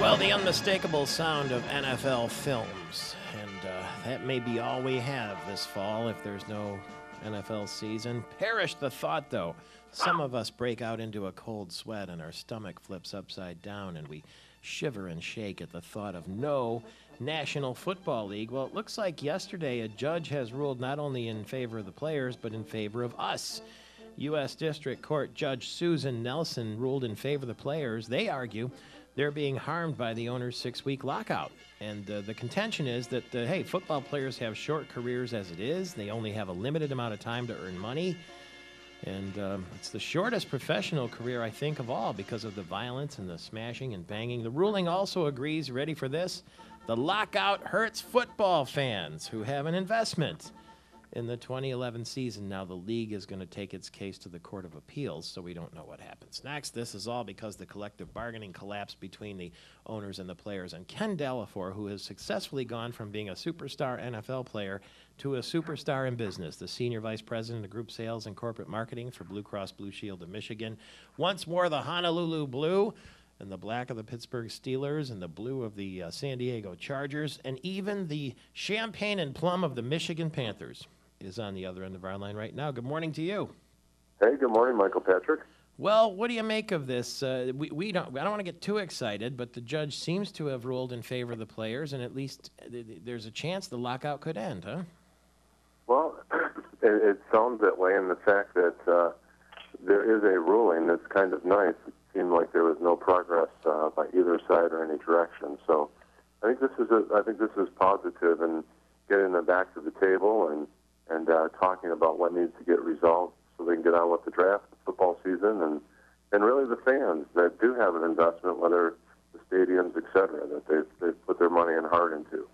Well, the unmistakable sound of NFL films, and that may be all we have this fall if there's no NFL season. Perish the thought, though. Some of us break out into a cold sweat and our stomach flips upside down and we shiver and shake at the thought of no National Football League. Well, it looks like yesterday a judge has ruled not only in favor of the players, but in favor of us. U.S. District Court Judge Susan Nelson ruled in favor of the players. They argue they're being harmed by the owner's 6-week lockout. And the contention is that, hey, football players have short careers as it is. They only have a limited amount of time to earn money. And it's the shortest professional career, I think, of all because of the violence and the smashing and banging. The ruling also agrees, ready for this, the lockout hurts football fans who have an investment in the 2011 season. Now the league is going to take its case to the Court of Appeals, so we don't know what happens next. This is all because the collective bargaining collapsed between the owners and the players. And Ken Delafour, who has successfully gone from being a superstar NFL player to a superstar in business, the senior vice president of group sales and corporate marketing for Blue Cross Blue Shield of Michigan, once wore the Honolulu blue and the black of the Pittsburgh Steelers and the blue of the San Diego Chargers, and even the champagne and plum of the Michigan Panthers is on the other end of our line right now. Good morning to you. Hey, good morning, Michael Patrick. Well, what do you make of this? I don't want to get too excited, but the judge seems to have ruled in favor of the players, and at least there's a chance the lockout could end, huh? Well, it sounds that way, and the fact that there is a ruling that's kind of nice. It seemed like there was no progress by either side or any direction. So I think this is positive in getting them back to the table and talking about what needs to get resolved so they can get on with the draft, the football season, and really the fans that do have an investment, whether the stadiums, et cetera, that they've put their money and heart into.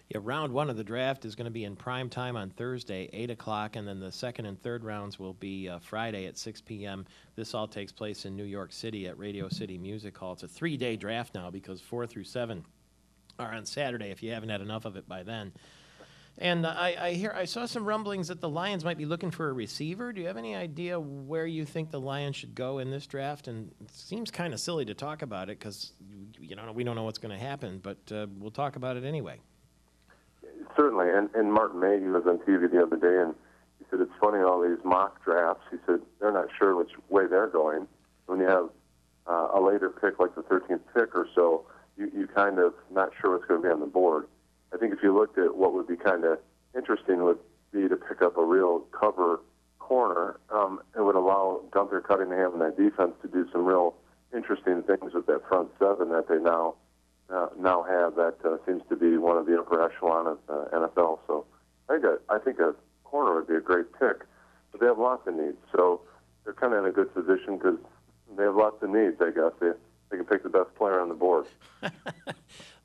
Yeah, round one of the draft is going to be in prime time on Thursday, 8 o'clock, and then the second and third rounds will be Friday at 6 p.m. This all takes place in New York City at Radio City Music Hall. It's a 3-day draft now because 4 through 7 are on Saturday if you haven't had enough of it by then. And I saw some rumblings that the Lions might be looking for a receiver. Do you have any idea where you think the Lions should go in this draft? And it seems kind of silly to talk about it because we don't know what's going to happen, but we'll talk about it anyway. Certainly, and Martin Mayhew was on TV the other day, and he said it's funny, all these mock drafts. He said they're not sure which way they're going. When you have a later pick, like the 13th pick or so, you kind of not sure what's going to be on the board. I think if you looked at what would be kind of interesting would be to pick up a real cover corner. It would allow Gunther Cunningham and that defense to do some real interesting things with that front seven that they now have. That seems to be one of the upper echelon of NFL. So I think a corner would be a great pick, but they have lots of needs. So they're kind of in a good position because they have lots of needs, I guess. They can pick the best player on the board.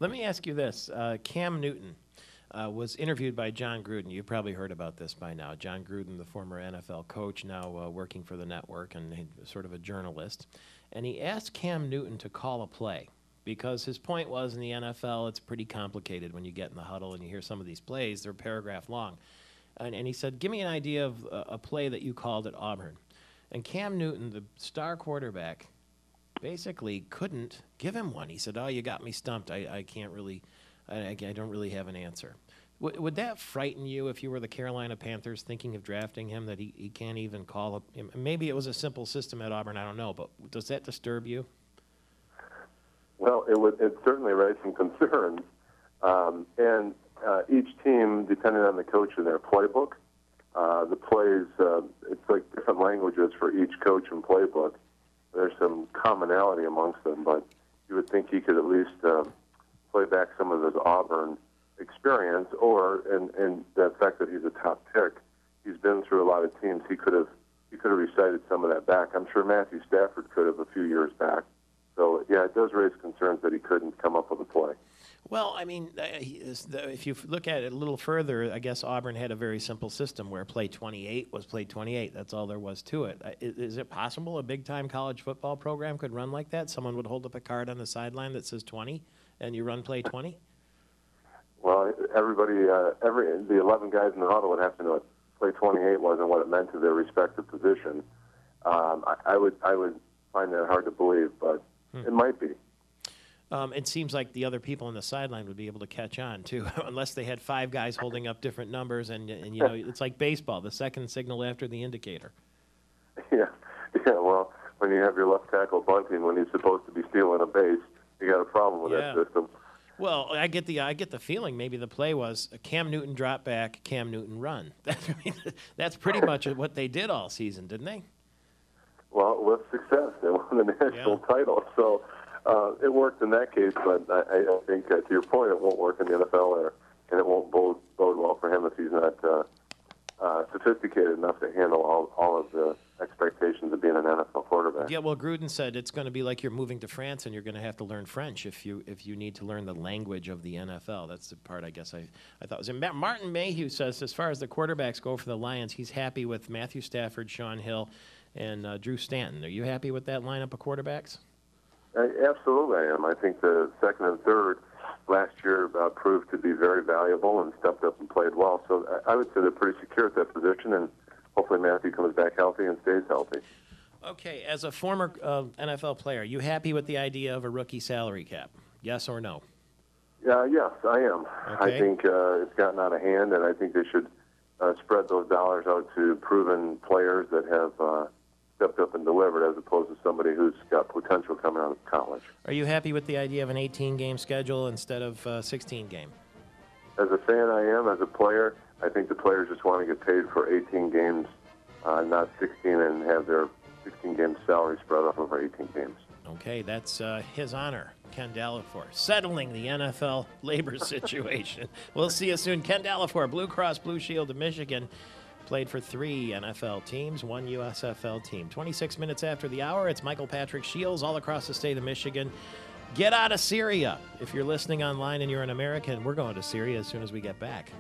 Let me ask you this. Cam Newton was interviewed by John Gruden. You've probably heard about this by now. John Gruden, the former NFL coach, now working for the network and sort of a journalist. And he asked Cam Newton to call a play because his point was in the NFL it's pretty complicated when you get in the huddle and you hear some of these plays. They're a paragraph long. And he said, give me an idea of a play that you called at Auburn. And Cam Newton, the star quarterback, basically couldn't give him one. He said, "Oh, you got me stumped. I can't really, I don't really have an answer." Would that frighten you if you were the Carolina Panthers thinking of drafting him, that he can't even call up? Maybe it was a simple system at Auburn, I don't know, but does that disturb you? Well, it certainly raised some concerns. And each team, depending on the coach and their playbook, the plays, it's like different languages for each coach and playbook. There's some commonality amongst them, but you would think he could at least play back some of his Auburn experience, or and the fact that he's a top pick. He's been through a lot of teams. He could have recited some of that back. I'm sure Matthew Stafford could have a few years back. So yeah, it does raise concerns that he couldn't come up with a play. Well, I mean, if you look at it a little further, I guess Auburn had a very simple system where play 28 was play 28. That's all there was to it. Is it possible a big-time college football program could run like that? Someone would hold up a card on the sideline that says 20, and you run play 20? Well, the 11 guys in the huddle would have to know what play 28 was and what it meant to their respective position. I would find that hard to believe, but it might be. It seems like the other people on the sideline would be able to catch on too, unless they had 5 guys holding up different numbers, and you know, it's like baseball, the second signal after the indicator. Yeah. Well, when you have your left tackle bunting when he's supposed to be stealing a base, you got a problem with that system. Well, I get the feeling maybe the play was a Cam Newton drop back, Cam Newton run. That's pretty much what they did all season, didn't they? Well, with success, they won the national title, so it worked in that case. But I think, to your point, it won't work in the NFL, and it won't bode well for him if he's not sophisticated enough to handle all of the expectations of being an NFL quarterback. Yeah, well, Gruden said it's going to be like you're moving to France and you're going to have to learn French if you need to learn the language of the NFL. That's the part I guess I thought was. And Martin Mayhew says, as far as the quarterbacks go for the Lions, he's happy with Matthew Stafford, Shaun Hill, and Drew Stanton. Are you happy with that lineup of quarterbacks? Absolutely, I am. I think the second and third last year proved to be very valuable and stepped up and played well. So I would say they're pretty secure at that position, and hopefully Matthew comes back healthy and stays healthy. Okay, as a former NFL player, you happy with the idea of a rookie salary cap? Yes or no? Yes, I am. Okay. I think it's gotten out of hand, and I think they should spread those dollars out to proven players that have stepped up and delivered, as opposed to somebody who's got potential coming out of college. Are you happy with the idea of an 18-game schedule instead of 16-game? As a fan, I am. As a player, I think the players just want to get paid for 18 games, not 16, and have their 16-game salary spread out over 18 games. Okay, that's his honor, Ken Delafour, settling the NFL labor situation. We'll see you soon. Ken Delafour, Blue Cross Blue Shield of Michigan, played for 3 NFL teams, 1 USFL team. 26 minutes after the hour, it's Michael Patrick Shields all across the state of Michigan. Get out of Syria. If you're listening online and you're an American, we're going to Syria as soon as we get back.